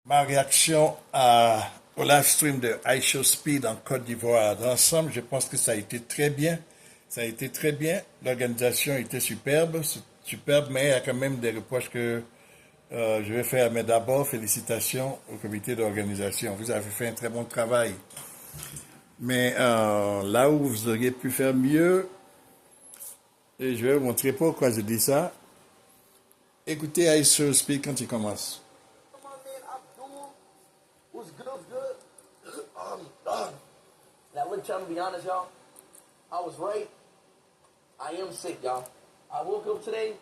Ma réaction au live stream de iShow Speed en Côte d'Ivoire. Dans l'ensemble, je pense que ça a été très bien. Ça a été très bien. L'organisation était superbe, superbe, mais il y a quand même des reproches que je vais faire. Mais d'abord, félicitations au comité d'organisation. Vous avez fait un très bon travail. Mais là où vous auriez pu faire mieux, et je vais vous montrer pourquoi je dis ça. Écoutez iShow Speed quand il commence. What's good? What's good? Now, look, trying to be honest, y'all. I was right. I am sick, y'all. I woke up today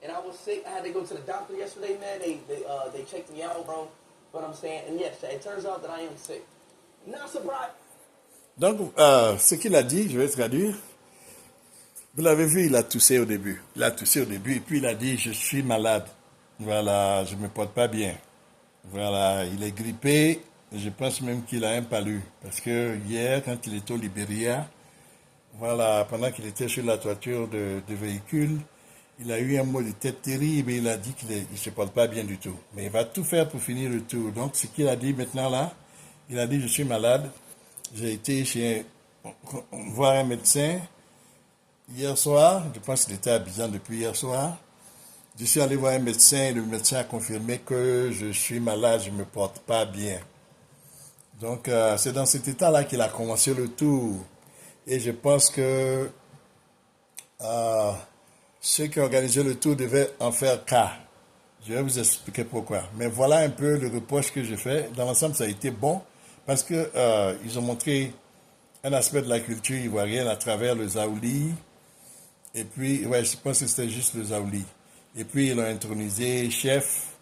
and I was sick. I had to go to the doctor yesterday, man. They checked me out, bro. But I'm saying, and yes, it turns out that I am sick. Not surprised. Donc, ce qu'il a dit, je vais traduire. Vous l'avez vu, il a toussé au début. Il a toussé au début et puis il a dit, je suis malade. Voilà, je ne me porte pas bien. Voilà, il est grippé. Je pense même qu'il a un palu. Parce que hier, quand il était au Libéria, voilà, pendant qu'il était sur la toiture de véhicule, il a eu un mot de tête terrible et il a dit qu'il ne se porte pas bien du tout. Mais il va tout faire pour finir le tour. Donc, ce qu'il a dit maintenant là, il a dit, je suis malade. J'ai été voir un médecin hier soir. Je pense qu'il était à Abidjan depuis hier soir. Je suis allé voir un médecin et le médecin a confirmé que je suis malade, je ne me porte pas bien. Donc, c'est dans cet état-là qu'il a commencé le tour. Et je pense que euh, ceux qui ont organisé le tour devaient en faire cas. Je vais vous expliquer pourquoi. Mais voilà un peu le reproche que j'ai fait. Dans l'ensemble, ça a été bon parce que ils ont montré un aspect de la culture ivoirienne à travers le Zaouli. Et puis, ouais, je pense que c'était juste le Zaouli. Et puis, ils l'ont intronisé chef.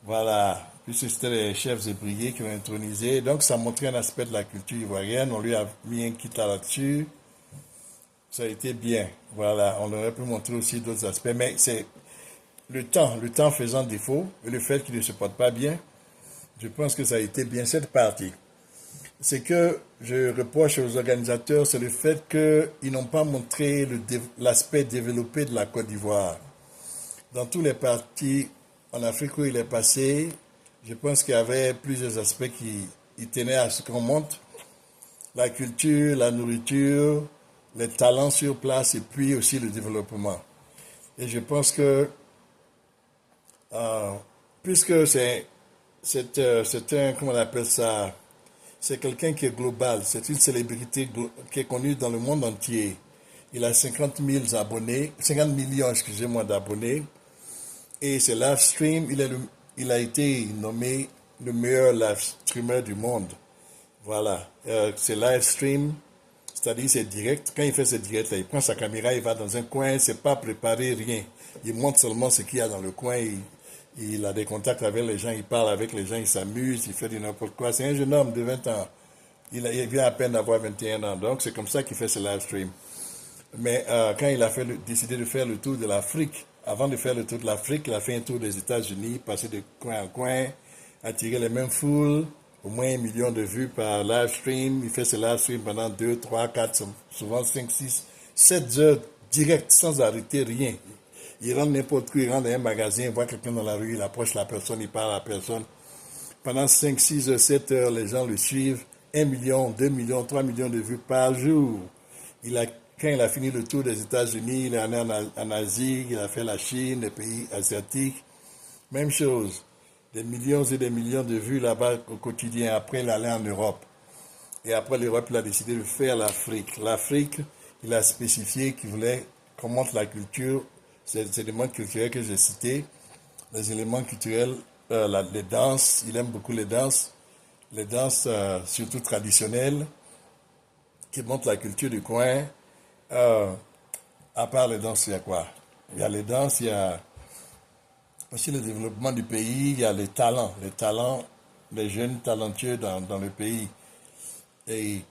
Voilà. Puis, c'était les chefs ébriers qui l'ont intronisé. Donc, ça montrait un aspect de la culture ivoirienne. On lui a mis un kit là-dessus. Ça a été bien. Voilà. On aurait pu montrer aussi d'autres aspects. Mais c'est le temps faisant défaut, et le fait qu'il ne se porte pas bien, je pense que ça a été bien cette partie. C'est que je reproche aux organisateurs, c'est le fait qu'ils n'ont pas montré l'aspect développé de la Côte d'Ivoire. Dans tous les partis en Afrique où il est passé, je pense qu'il y avait plusieurs aspects qui tenaient à ce qu'on montre. La culture, la nourriture, les talents sur place et puis aussi le développement. Et je pense que, euh, puisque c'est un, comment on appelle ça, c'est quelqu'un qui est global, c'est une célébrité qui est connue dans le monde entier. Il a 50 000 abonnés, 50 millions, excusez-moi, d'abonnés. Et ce live stream, il a été nommé le meilleur live streamer du monde. Voilà. Ce live stream, c'est-à-dire c'est direct. Quand il fait ce direct, là, il prend sa caméra, il va dans un coin, c'est pas préparé, rien. Il montre seulement ce qu'il y a dans le coin. Il a des contacts avec les gens, il parle avec les gens, il s'amuse, il fait du n'importe quoi. C'est un jeune homme de 20 ans. Il vient à peine d'avoir 21 ans. Donc c'est comme ça qu'il fait ce live stream. Mais quand il a décidé de faire le tour de l'Afrique, avant de faire le tour de l'Afrique, il a fait un tour des États-Unis, passé de coin en coin, attiré les mêmes foules, au moins 1 million de vues par live stream. Il fait ce live stream pendant 2, 3, 4, souvent 5, 6, 7 heures direct, sans arrêter rien. Il rentre n'importe où, il rentre dans un magasin, il voit quelqu'un dans la rue, il approche la personne, il parle à la personne. Pendant 5, 6 heures, 7 heures, les gens le suivent. 1 million, 2 millions, 3 millions de vues par jour. Quand il a fini le tour des États-Unis, il est allé en Asie, il a fait la Chine, les pays asiatiques. Même chose. Des millions et des millions de vues là-bas au quotidien. Après, il est allé en Europe. Et après l'Europe, il a décidé de faire l'Afrique. L'Afrique, il a spécifié qu'il voulait qu'on montre la culture, ces éléments culturels que j'ai cités, les éléments culturels, les danses, il aime beaucoup les danses surtout traditionnelles, qui montrent la culture du coin. Euh, à part les danses, il y a quoi? Il y a les danses, il y a aussi le développement du pays, il y a les talents, les jeunes talentueux dans le pays. Et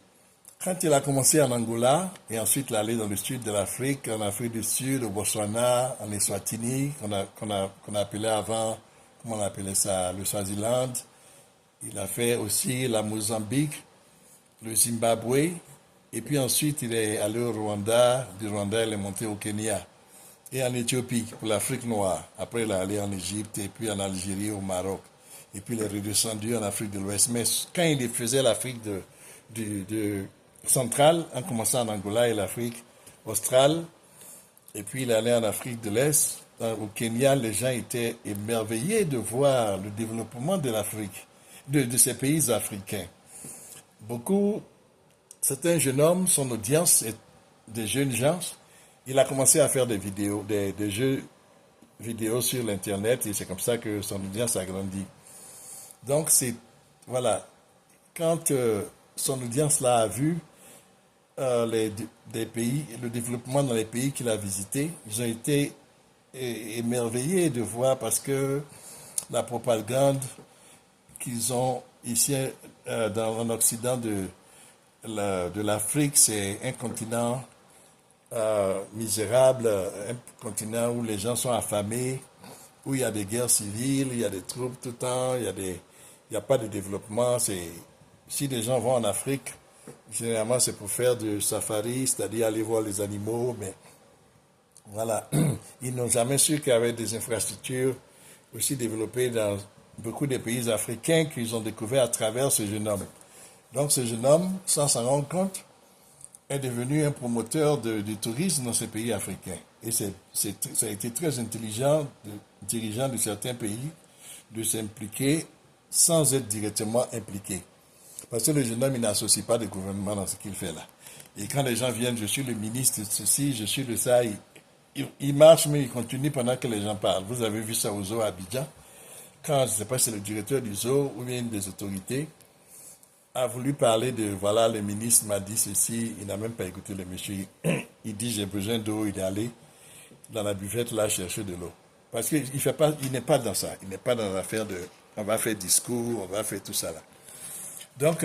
quand il a commencé en Angola, et ensuite il est allé dans le sud de l'Afrique, en Afrique du Sud, au Botswana, en Eswatini, qu'on appelait avant, comment on appelait ça, le Swaziland. Il a fait aussi la Mozambique, le Zimbabwe, et puis ensuite il est allé au Rwanda, du Rwanda il est monté au Kenya, et en Éthiopie pour l'Afrique noire. Après il est allé en Égypte, et puis en Algérie, au Maroc. et puis il est redescendu en Afrique de l'Ouest. Mais quand il faisait l'Afrique centrale, en commençant en Angola et l'Afrique australe, et puis il allait en Afrique de l'Est, au Kenya, les gens étaient émerveillés de voir le développement de l'Afrique, de ces pays africains. Beaucoup, c'est un jeune homme, son audience est des jeunes gens. Il a commencé à faire des vidéos, des jeux vidéo sur l'internet et c'est comme ça que son audience a grandi. Donc voilà, quand son audience l'a vu, des pays, le développement dans les pays qu'il a visités, ils ont été émerveillés de voir parce que la propagande qu'ils ont ici en Occident de l'Afrique, c'est un continent misérable, un continent où les gens sont affamés, où il y a des guerres civiles, il y a des troupes tout le temps, il y a pas de développement. Si les gens vont en Afrique, généralement c'est pour faire du safari, c'est-à-dire aller voir les animaux, mais voilà, ils n'ont jamais su qu'il y avait des infrastructures aussi développées dans beaucoup de pays africains qu'ils ont découvert à travers ce jeune homme. Donc ce jeune homme, sans s'en rendre compte, est devenu un promoteur du tourisme dans ces pays africains. Et ça a été très intelligent de dirigeants de certains pays de s'impliquer sans être directement impliqué. Parce que le jeune homme, il n'associe pas de gouvernement dans ce qu'il fait là. Et quand les gens viennent, je suis le ministre de ceci, je suis de ça, il marche, mais il continue pendant que les gens parlent. Vous avez vu ça au zoo à Abidjan. Quand, je ne sais pas si c'est le directeur du zoo ou bien une des autorités, a voulu parler de, voilà, le ministre m'a dit ceci, il n'a même pas écouté le monsieur. Il dit, j'ai besoin d'eau, il est allé dans la buvette là chercher de l'eau. Parce qu'il n'est pas dans ça, il n'est pas dans l'affaire de, on va faire discours, on va faire tout ça là. Donc,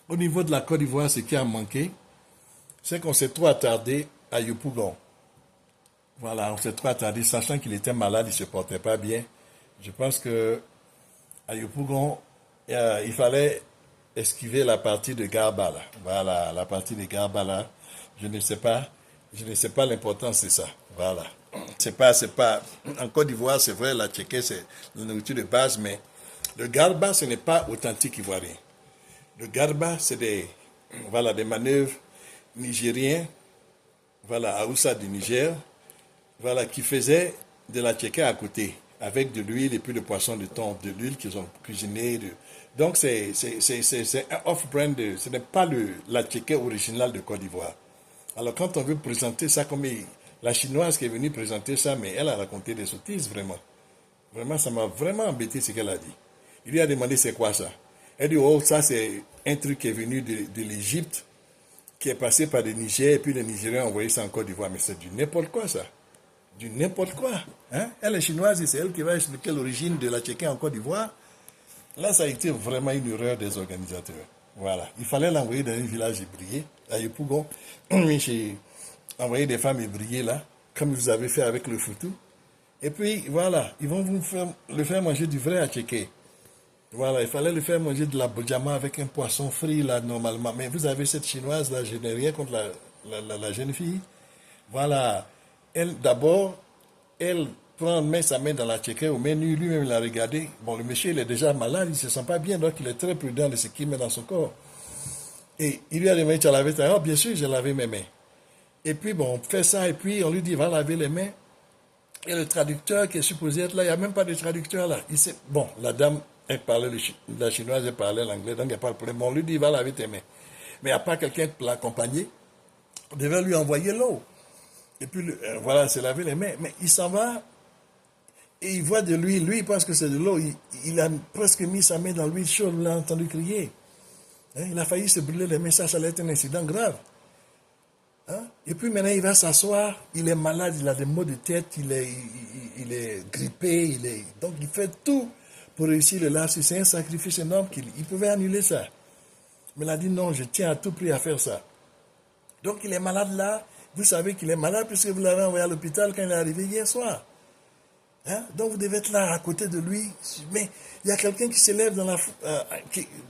au niveau de la Côte d'Ivoire, ce qui a manqué, c'est qu'on s'est trop attardé à Yopougon. Voilà, on s'est trop attardé, sachant qu'il était malade, il ne se portait pas bien. Je pense que à Yopougon, il fallait esquiver la partie de Garba là. Voilà, la partie de Garba là. Je ne sais pas l'importance de ça. Voilà. C'est pas, en Côte d'Ivoire, c'est vrai, la tchéké, c'est la nourriture de base, mais le Garba, ce n'est pas authentique ivoirien. Le Garba, c'est des manœuvres nigériens, voilà, à Oussa du Niger, voilà, qui faisaient de la tchéké à côté, avec de l'huile et puis de poisson de thon, de l'huile qu'ils ont cuisiné. Donc, c'est un off-brand, ce n'est pas la tchéké originale de Côte d'Ivoire. Alors, quand on veut présenter ça comme la chinoise qui est venue présenter ça, mais elle a raconté des sottises, vraiment. Vraiment, ça m'a vraiment embêté ce qu'elle a dit. Il lui a demandé c'est quoi ça. Elle dit, oh, ça c'est un truc qui est venu de l'Égypte, qui est passé par le Niger, et puis les Nigériens ont envoyé ça en Côte d'Ivoire. Mais c'est du n'importe quoi ça. Du n'importe quoi. Hein? Elle est chinoise et c'est elle qui va expliquer l'origine de la tchéké en Côte d'Ivoire. Là, ça a été vraiment une erreur des organisateurs. Voilà. Il fallait l'envoyer dans un village ébrié, à Yopougon. J'ai envoyé des femmes ébriées là, comme vous avez fait avec le foutou. Et puis, voilà, ils vont le faire manger du vrai atchéké. Voilà, il fallait le faire manger de la bojama avec un poisson frit, là, normalement. Mais vous avez cette chinoise, là, je n'ai rien contre la jeune fille. Voilà. Elle, d'abord, elle met sa main dans la tchéké au menu, lui-même, il a regardé. Bon, le monsieur, il est déjà malade, il ne se sent pas bien, donc il est très prudent de ce qu'il met dans son corps. Et il lui a demandé, tu as lavé ta main? Oh, bien sûr, j'ai lavé mes mains. Et puis, bon, on fait ça, et puis on lui dit, va laver les mains. Et le traducteur qui est supposé être là, il n'y a même pas de traducteur là. Bon, la dame, elle parlait la chinoise, elle parlait l'anglais, donc il n'y a pas de problème. On lui dit, va laver tes mains. Mais il n'y a pas quelqu'un pour l'accompagner. On devait lui envoyer l'eau. Et puis, voilà, c'est laver les mains. Mais il s'en va, et il voit de l'huile. Lui, il pense que c'est de l'eau. Il a presque mis sa main dans l'huile chaude, il l'a entendu crier. Hein, il a failli se brûler les mains, ça allait être un incident grave. Hein? Et puis maintenant, il va s'asseoir, il est malade, il a des maux de tête, il est grippé, donc il fait tout pour réussir le lapsus. C'est un sacrifice énorme il pouvait annuler ça. Mais il a dit non, je tiens à tout prix à faire ça. Donc il est malade là, vous savez qu'il est malade puisque vous l'avez envoyé à l'hôpital quand il est arrivé hier soir. Hein? Donc vous devez être là à côté de lui. Mais il y a quelqu'un qui s'élève dans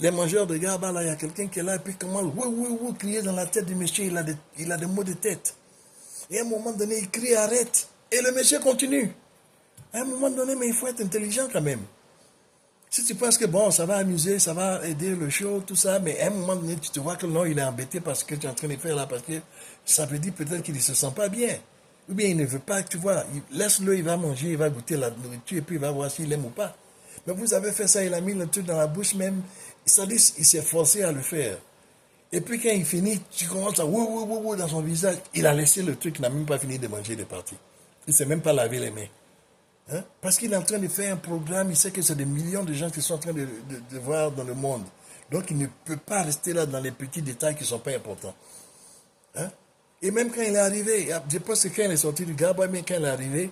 les mangeurs de Garba, là, il y a quelqu'un qui est là et puis comment crier dans la tête du monsieur, il a des maux de tête. Et à un moment donné, il crie arrête. Et le monsieur continue. À un moment donné, mais il faut être intelligent quand même. Si tu penses que bon, ça va amuser, ça va aider le show, tout ça, mais à un moment donné, tu te vois que non, il est embêté parce que tu es en train de faire là, parce que ça veut dire peut-être qu'il ne se sent pas bien. Ou bien il ne veut pas, tu vois, laisse-le, il va manger, il va goûter la nourriture et puis il va voir s'il aime ou pas. Mais vous avez fait ça, il a mis le truc dans la bouche même, ça dit, il s'est forcé à le faire. Et puis quand il finit, tu commences à wou dans son visage. Il a laissé le truc, il n'a même pas fini de manger, il est parti. Il ne s'est même pas lavé les mains. Hein? Parce qu'il est en train de faire un programme, il sait que c'est des millions de gens qui sont en train de voir dans le monde. Donc il ne peut pas rester là dans les petits détails qui ne sont pas importants. Hein? Et même quand il est arrivé, je pense que quand il est sorti du Gabon, mais quand il est arrivé,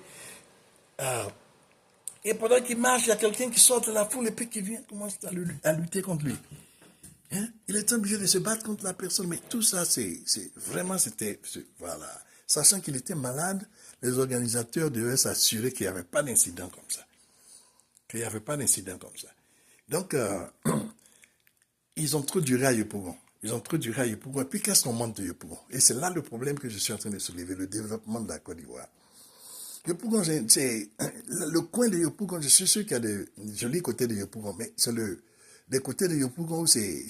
et pendant qu'il marche, il y a quelqu'un qui sort de la foule et puis qui vient commence à lutter contre lui. Hein? Il est obligé de se battre contre la personne, mais tout ça, vraiment, voilà. Sachant qu'il était malade, les organisateurs devaient s'assurer qu'il n'y avait pas d'incident comme ça. Qu'il n'y avait pas d'incident comme ça. Donc, ils ont trop duré à Yopougon. Ils ont trop duré à Yopougon. Et puis, qu'est-ce qu'on manque de Yopougon? Et c'est là le problème que je suis en train de soulever, le développement de la Côte d'Ivoire. Yopougon, c'est le coin de Yopougon, je suis sûr qu'il y a de jolis côtés de Yopougon, mais c'est des côtés de Yopougon où c'est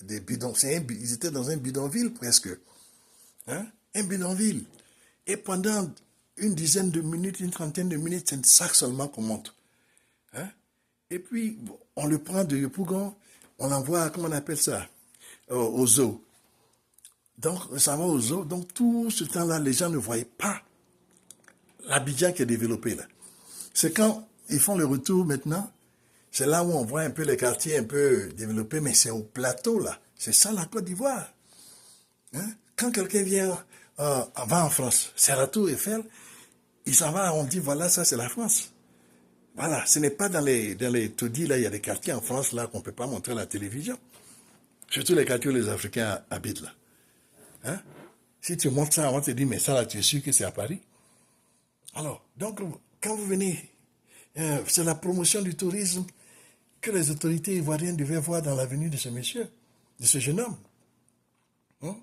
des bidons. Ils étaient dans un bidonville presque. Hein? Un bidonville. Et pendant une dizaine de minutes, une trentaine de minutes, c'est ça seulement qu'on monte. Hein? Et puis, on le prend de Yopougon, on l'envoie, comment on appelle ça, au zoo. Donc, ça va au zoo. Donc, tout ce temps-là, les gens ne voyaient pas l'Abidjan qui est développé là. C'est quand ils font le retour maintenant, c'est là où on voit un peu les quartiers un peu développés, mais c'est au plateau là. C'est ça la Côte d'Ivoire. Hein? Quand quelqu'un va en France, c'est la Tour Eiffel, il s'en va, on dit voilà, ça c'est la France. Voilà, ce n'est pas dans les taudis là, il y a des quartiers en France là qu'on ne peut pas montrer à la télévision. Surtout les quartiers où les Africains habitent là. Hein? Si tu montres ça, on te dit mais ça là, tu es sûr que c'est à Paris? Alors, donc, quand vous venez, c'est la promotion du tourisme que les autorités ivoiriennes devaient voir dans la venue de ce monsieur, de ce jeune homme. Hein?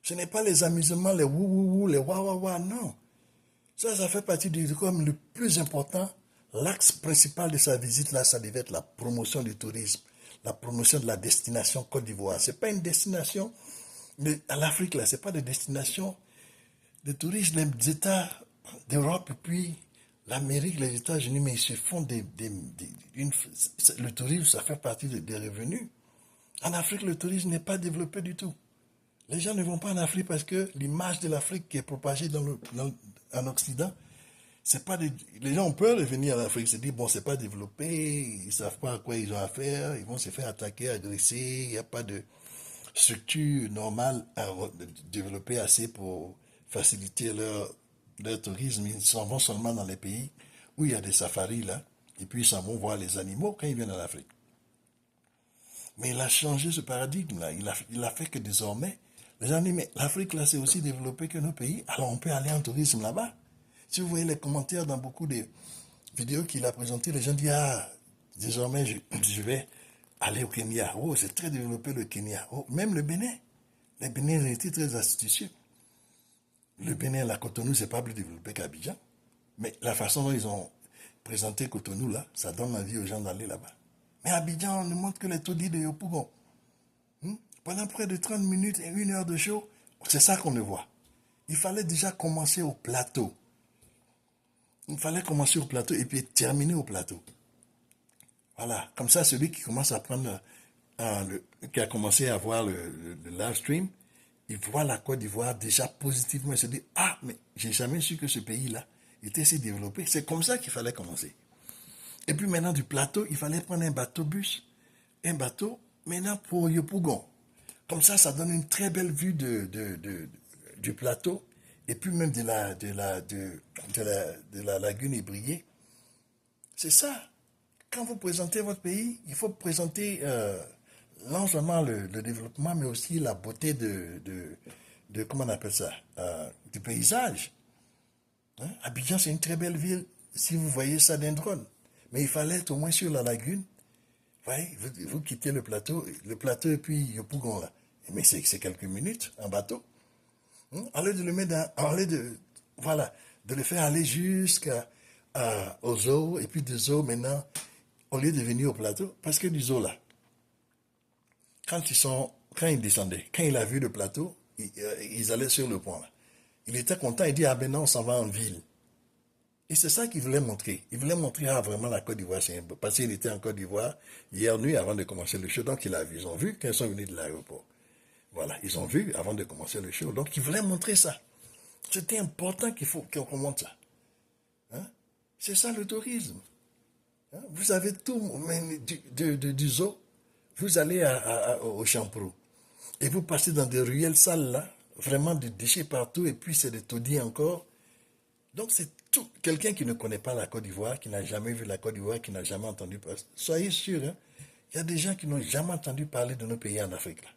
Ce n'est pas les amusements, les wou, les wa, non. Ça fait partie du comme le plus important. L'axe principal de sa visite là, ça devait être la promotion du tourisme, la promotion de la destination Côte d'Ivoire. C'est pas une destination à l'Afrique là, c'est pas des destinations de tourisme. Les États d'Europe et puis l'Amérique, les États-Unis, mais ils se font le tourisme, ça fait partie des revenus. En Afrique, le tourisme n'est pas développé du tout. Les gens ne vont pas en Afrique parce que l'image de l'Afrique qui est propagée en Occident, c'est pas les gens ont peur de venir en Afrique, se disent bon, c'est pas développé, ils savent pas à quoi ils ont affaire, ils vont se faire attaquer, agresser, il n'y a pas de structure normale à développer assez pour faciliter leur tourisme. Ils s'en vont seulement dans les pays où il y a des safaris là, et puis ils s'en vont voir les animaux quand ils viennent en Afrique. Mais il a changé ce paradigme là, il a fait que désormais, les gens disent mais l'Afrique là c'est aussi développé que nos pays, alors on peut aller en tourisme là-bas. Si vous voyez les commentaires dans beaucoup de vidéos qu'il a présentées, les gens disent ah, désormais je vais aller au Kenya. Oh, c'est très développé le Kenya. Oh, même le Bénin. Le Bénin a été très astucieux. Le Bénin, la Cotonou, c'est pas plus développé qu'Abidjan. Mais la façon dont ils ont présenté Cotonou, là, ça donne envie aux gens d'aller là-bas. Mais Abidjan, on ne montre que les taudis de Yopougon. Pendant près de 30 minutes et 1 heure de show, c'est ça qu'on ne voit. Il fallait déjà commencer au plateau. Il fallait commencer au plateau et puis terminer au plateau. Voilà, comme ça, celui qui commence à prendre, qui a commencé à voir le live stream, il voit la Côte d'Ivoire déjà positivement. Il se dit, ah, mais j'ai jamais su que ce pays-là était si développé. C'est comme ça qu'il fallait commencer. Et puis maintenant, du plateau, il fallait prendre un bateau-bus, un bateau, maintenant pour Yopougon. Comme ça donne une très belle vue du plateau, et puis même de la lagune ébriée. C'est ça. Quand vous présentez votre pays, il faut présenter non seulement le développement, mais aussi la beauté comment on appelle ça, du paysage. Hein? Abidjan, c'est une très belle ville, si vous voyez ça d'un drone. Mais il fallait être au moins sur la lagune. Voyez, vous quittez le plateau et puis Yopougon là. Mais c'est quelques minutes en bateau. Au lieu de le mettre de le faire aller jusqu'au zoo, et puis de zoo maintenant, au lieu de venir au plateau, parce que du Zola, quand ils descendaient, quand il a vu le plateau, ils allaient sur le pont là. Il était content, il dit, ah ben non, on s'en va en ville. Et c'est ça qu'il voulait montrer. Il voulait montrer, ah vraiment la Côte d'Ivoire, c'est un peu. Parce qu'il était en Côte d'Ivoire hier nuit avant de commencer le show, donc il a vu, ils ont vu quand ils sont venus de l'aéroport. Voilà, ils ont vu avant de commencer le show, donc il voulait montrer ça. C'était important qu'on montre ça. Hein? C'est ça le tourisme. Hein? Vous avez tout, du zoo, vous allez au Champrou, et vous passez dans des ruelles sales là, vraiment des déchets partout, et puis c'est des taudis encore. Donc c'est tout. Quelqu'un qui ne connaît pas la Côte d'Ivoire, qui n'a jamais vu la Côte d'Ivoire, qui n'a jamais entendu parler, soyez sûr, hein, il y a des gens qui n'ont jamais entendu parler de nos pays en Afrique là.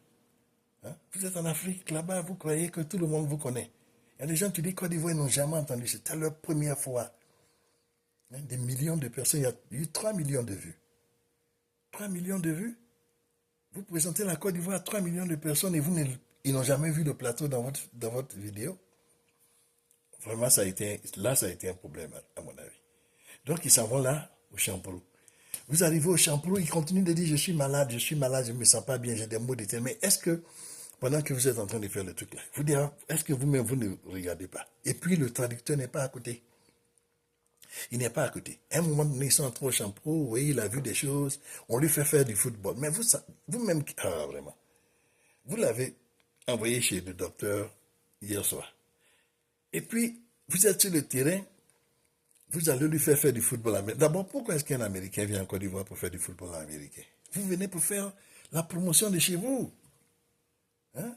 Hein? Vous êtes en Afrique, là-bas, vous croyez que tout le monde vous connaît. Il y a des gens qui disent Côte d'Ivoire, ils n'ont jamais entendu, c'était leur première fois. Hein? Des millions de personnes, il y a eu 3 millions de vues. 3 millions de vues. Vous présentez la Côte d'Ivoire à 3 millions de personnes et ils n'ont jamais vu le plateau dans votre vidéo. Vraiment, ça a été un problème, à mon avis. Donc, ils s'en vont là, au Champrou. Vous arrivez au Champrou, ils continuent de dire, je suis malade, je ne me sens pas bien, j'ai des maux de tête. Mais est-ce que, pendant que vous êtes en train de faire le truc là, vous dites, est-ce que vous-même, vous ne regardez pas? Et puis, le traducteur n'est pas à côté. Il n'est pas à côté. À un moment donné, ils sont entrés au Champrou, oui, il a vu des choses, on lui fait faire du football. Mais vous-même, vraiment, vous l'avez envoyé chez le docteur hier soir. Et puis, vous êtes sur le terrain, vous allez lui faire du football américain. D'abord, pourquoi est-ce qu'un Américain vient en Côte d'Ivoire pour faire du football américain? Vous venez pour faire la promotion de chez vous. Hein?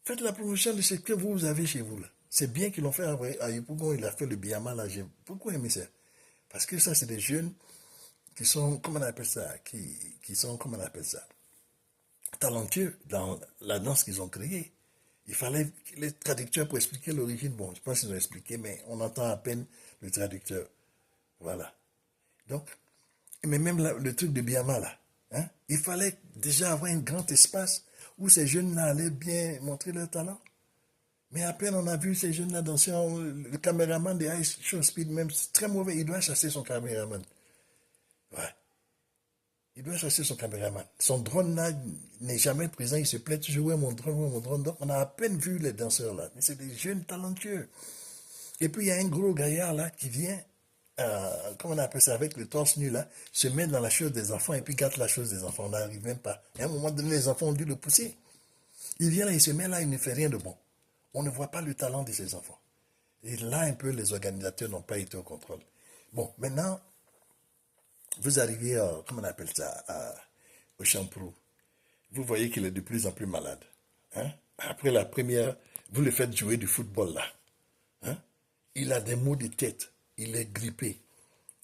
Faites la promotion de ce que vous avez chez vous. Là. C'est bien qu'ils l'ont fait à Yopougon, il a fait le Biama là. Pourquoi aimer ça? Parce que ça, c'est des jeunes qui sont, comment on appelle ça, qui sont, comment on appelle ça, talentueux dans la danse qu'ils ont créée. Il fallait les traducteurs pour expliquer l'origine. Bon, je pense qu'ils ont expliqué, mais on entend à peine le traducteur. Voilà. Donc, mais même le truc de Biama, là, hein, il fallait déjà avoir un grand espace où ces jeunes-là allaient bien montrer leur talent. Mais à peine on a vu ces jeunes-là danser, le caméraman de Ice Show Speed, même, c'est très mauvais, il doit chasser son caméraman. Ouais. Il doit chasser son caméraman. Son drone là n'est jamais présent, il se plaît toujours, ouais, mon drone. Donc on a à peine vu les danseurs là. Mais c'est des jeunes talentueux. Et puis il y a un gros gaillard là qui vient, comment on appelle ça, avec le torse nu là, se met dans la chose des enfants et puis gâte la chose des enfants. On n'arrive même pas. Et à un moment donné, les enfants ont dû le pousser. Il vient là, il se met là, il ne fait rien de bon. On ne voit pas le talent de ces enfants. Et là, un peu, les organisateurs n'ont pas été au contrôle. Bon, maintenant, vous arrivez, comment on appelle ça, au Champrou. Vous voyez qu'il est de plus en plus malade. Hein? Après la première, vous le faites jouer du football là. Hein? Il a des maux de tête. Il est grippé.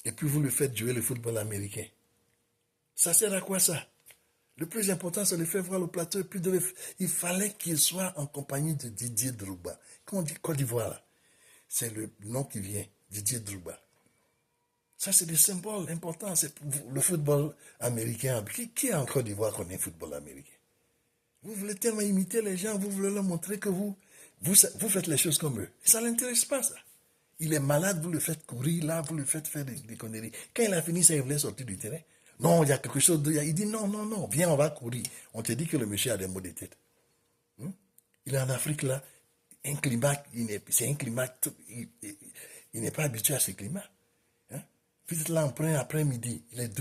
Et puis vous le faites jouer le football américain. Ça sert à quoi ça? Le plus important, c'est de le faire voir le plateau. Et puis il fallait qu'il soit en compagnie de Didier Drogba. Quand on dit Côte d'Ivoire, c'est le nom qui vient, Didier Drogba. Ça, c'est des symboles importants. C'est le football américain. Qui est en Côte d'Ivoire connaît le football américain? Vous voulez tellement imiter les gens, vous voulez leur montrer que vous faites les choses comme eux. Ça ne l'intéresse pas, ça. Il est malade, vous le faites courir, là, vous le faites faire des conneries. Quand il a fini ça, il voulait sortir du terrain. Non, il y a quelque chose de... Il dit non, viens, on va courir. On te dit que le monsieur a des maux de tête. Il est en Afrique, là. Un climat, c'est un climat... Il n'est pas habitué à ce climat. Vous êtes là en plein après-midi, il est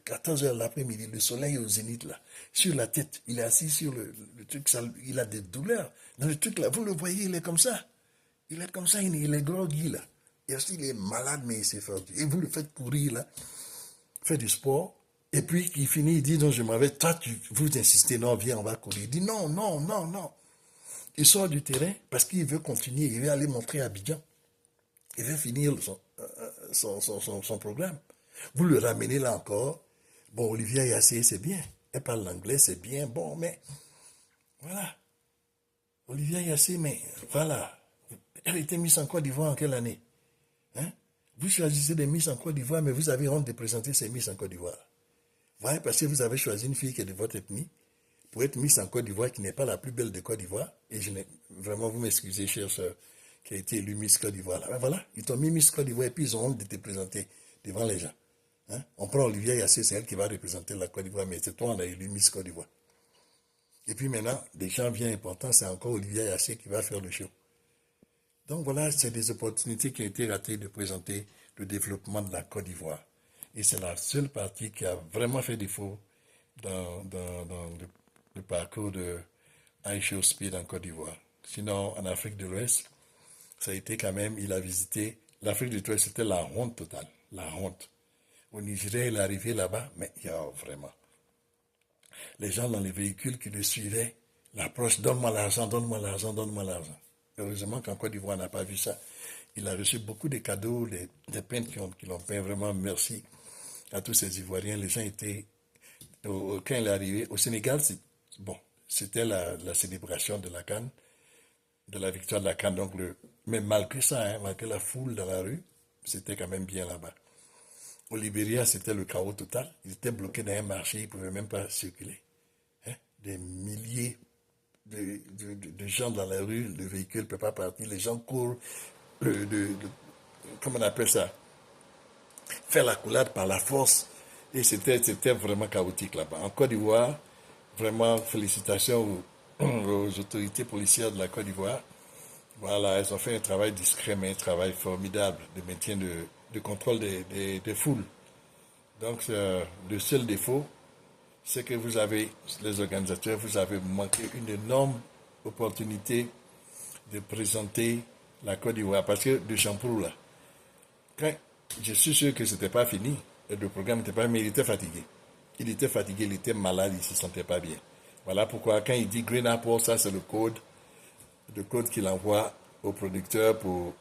14h l'après-midi, le soleil est au zénith là, sur la tête, il est assis sur le truc, il a des douleurs. Dans le truc là, vous le voyez, il est comme ça. Il est comme ça, il est groggy là. Et aussi, il est malade, mais il s'est fait. Et vous le faites courir là, faire du sport. Et puis, il finit, il dit, non, je m'en vais. Toi, vous insistez, non, viens, on va courir. Il dit, non. Il sort du terrain parce qu'il veut continuer, il veut aller montrer à Abidjan. Il veut finir son programme. Vous le ramenez là encore. Bon, Olivia Yassé, c'est bien. Elle parle l'anglais, c'est bien. Bon, mais voilà. Olivia Yassé, mais voilà. Elle était Miss en Côte d'Ivoire en quelle année? Hein? Vous choisissez des Miss en Côte d'Ivoire, mais vous avez honte de présenter ces Miss en Côte d'Ivoire. Voilà, parce que vous avez choisi une fille qui est de votre ethnie pour être Miss en Côte d'Ivoire, qui n'est pas la plus belle de Côte d'Ivoire. Et vraiment, vous m'excusez, chère sœur, qui a été élue Miss Côte d'Ivoire. Voilà, ils t'ont mis Miss Côte d'Ivoire et puis ils ont honte de te présenter devant les gens. Hein? On prend Olivia Yassé, c'est elle qui va représenter la Côte d'Ivoire, mais c'est toi, on a élu Miss Côte d'Ivoire. Et puis maintenant, des gens bien importants, c'est encore Olivia Yassé qui va faire le show. Donc voilà, c'est des opportunités qui ont été ratées de présenter le développement de la Côte d'Ivoire. Et c'est la seule partie qui a vraiment fait défaut dans le parcours de iShow Speed en Côte d'Ivoire. Sinon, en Afrique de l'Ouest, ça a été quand même, il a visité, l'Afrique de l'Ouest, c'était la honte totale, la honte. Au Nigeria, il est arrivé là-bas, mais il y a vraiment. Les gens dans les véhicules qui le suivaient, l'approche, donne-moi l'argent, donne-moi l'argent, donne-moi l'argent. Heureusement qu'en Côte d'Ivoire, on n'a pas vu ça. Il a reçu beaucoup de cadeaux, des peintres qui l'ont peint. Vraiment, merci à tous ces Ivoiriens. Les gens étaient, quand il est arrivé, au Sénégal, bon, c'était la célébration de la CAN, de la victoire de la CAN. Donc mais malgré ça, hein, malgré la foule dans la rue, c'était quand même bien là-bas. Au Libéria, c'était le chaos total. Ils étaient bloqués dans un marché, ils ne pouvaient même pas circuler. Hein? Des milliers de gens dans la rue, le véhicule ne peut pas partir, les gens courent, comment on appelle ça, faire la coulade par la force. Et c'était vraiment chaotique là-bas. En Côte d'Ivoire, vraiment félicitations aux autorités policières de la Côte d'Ivoire. Voilà, elles ont fait un travail discret, mais un travail formidable de maintien de contrôle des foules. Donc, le seul défaut, c'est que vous avez, les organisateurs, vous avez manqué une énorme opportunité de présenter la Côte d'Ivoire. Parce que de Champourou, là, je suis sûr que ce n'était pas fini, le programme n'était pas, mais il était fatigué. Il était fatigué, il était malade, il ne se sentait pas bien. Voilà pourquoi, quand il dit Green Apple, ça c'est le code qu'il envoie au producteur pour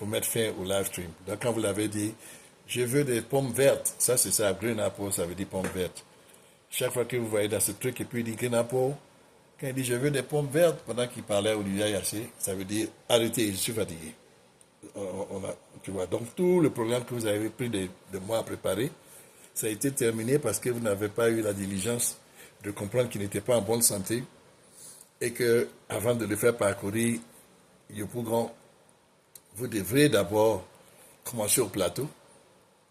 mettre fin au live stream. Donc, quand vous l'avez dit, je veux des pommes vertes, ça c'est ça, Green Apple, ça veut dire pommes vertes. Chaque fois que vous voyez dans ce truc, et puis il dit Green Apple, quand il dit je veux des pommes vertes, pendant qu'il parlait à Olivia Yassé, ça veut dire arrêtez, je suis fatigué. Tu vois, donc tout le programme que vous avez pris de mois à préparer, ça a été terminé parce que vous n'avez pas eu la diligence de comprendre qu'il n'était pas en bonne santé et que avant de le faire parcourir, vous devrez d'abord commencer au plateau.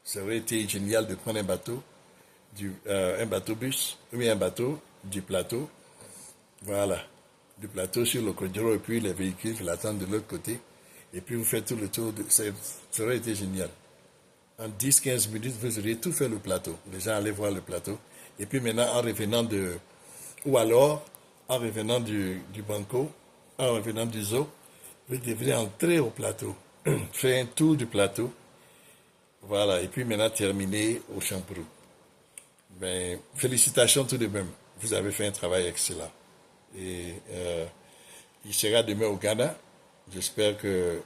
Ça aurait été génial de prendre un bateau, un bateau bus, ou un bateau du plateau, voilà, du plateau sur le Kodjoro et puis les véhicules qui l'attendent de l'autre côté. Et puis vous faites tout le tour, ça aurait été génial. En 10-15 minutes, vous auriez tout fait le plateau. Les gens allaient voir le plateau. Et puis maintenant, en revenant du banco, en revenant du zoo, vous devrez entrer au plateau, faire un tour du plateau. Voilà, et puis maintenant terminer au Champourou. Ben, félicitations tout de même. Vous avez fait un travail excellent. Et il sera demain au Ghana. J'espère que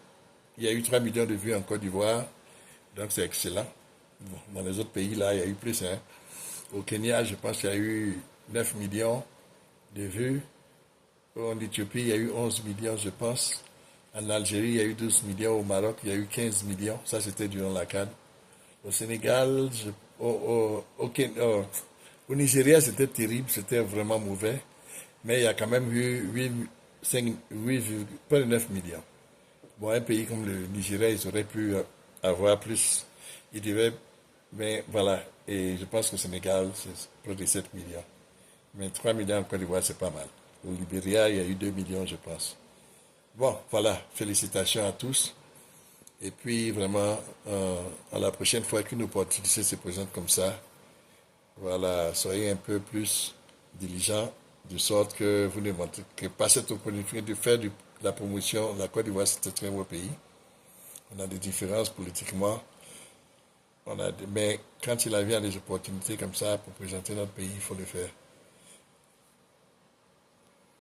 il y a eu 3 millions de vues en Côte d'Ivoire, donc c'est excellent. Bon, dans les autres pays, là, il y a eu plus. Hein. Au Kenya, je pense qu'il y a eu 9 millions de vues. En Éthiopie, il y a eu 11 millions, je pense. En Algérie, il y a eu 12 millions. Au Maroc, il y a eu 15 millions. Ça, c'était durant la CAN. Au Sénégal, au Nigeria, c'était terrible, c'était vraiment mauvais. Mais il y a quand même eu 8 près de 9 millions. Bon, un pays comme le Nigeria, ils auraient pu avoir plus. Ils devaient, mais voilà. Et je pense qu'au Sénégal, c'est près de 7 millions. Mais 3 millions en Côte d'Ivoire, c'est pas mal. Au Libéria, il y a eu 2 millions, je pense. Bon, voilà. Félicitations à tous. Et puis, vraiment, à la prochaine fois qu'une opportunité se présente comme ça, voilà, soyez un peu plus diligents, de sorte que vous ne manquez pas cette opportunité de faire de la promotion. La Côte d'Ivoire, c'est un très beau pays. On a des différences politiquement. Mais quand il y a des opportunités comme ça pour présenter notre pays, il faut le faire.